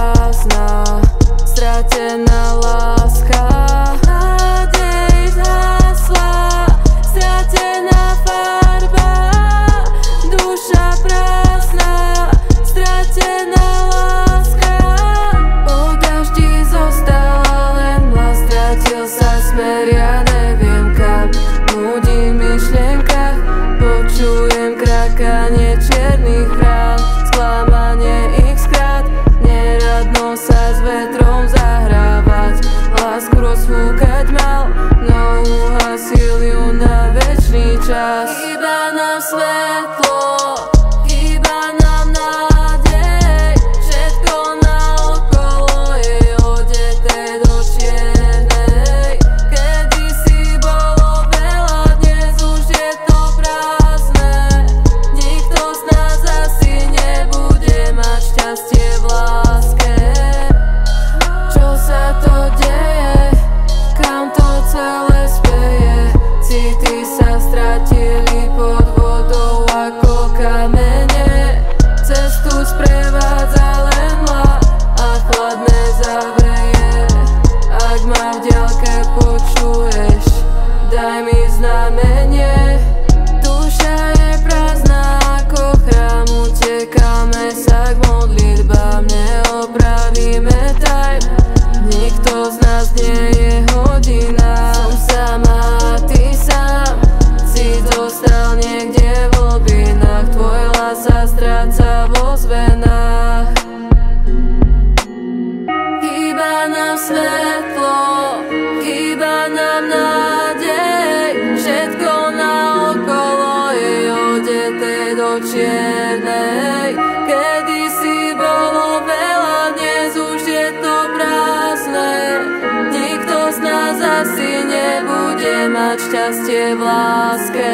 prázdna, stratená láska. Nádej zhasla, stratená farba, duša prázdna, stratená láska. Po daždi zostala len mla, stratil sa smer, ja neviem kam. Nudí v myšlienkach, počujem krakanie čiernych brán, sklamanie x-krát, neradno sa s vetrom zahrávať. Lásku rozfúkať mal, no uhasil ju na večný čas. Chýba nám svetlo, chýba nám nádej, všetko naokolo je odeté do čiernej. Kedysi bolo veľa, dnes už je to prázdne, nikto z nás asi nebude mať šťastie v láske. Čo sa to deje, kam to celé speje, city sa stratili pod vodou ako kamene. Cestu sprevádza len mla a chladné zavreje. Ak ma v diaľke počuješ, daj mi znamenie. Duša je prázdna ako chrám, utekáme sa k modlitbám, neopravíme time, nikto z nás nie je hodina. Som sama a ty sám, si dostal niekde v hlbinách, tvoj hlas sa stráca vo zvenách. Chýba nám svetlo, chýba nám nádej, všetko naokolo je odeté do čiernej. Kedysi bolo veľa, dnes už je to prázdne, nikto z nás asi nebude mať šťastie v láske.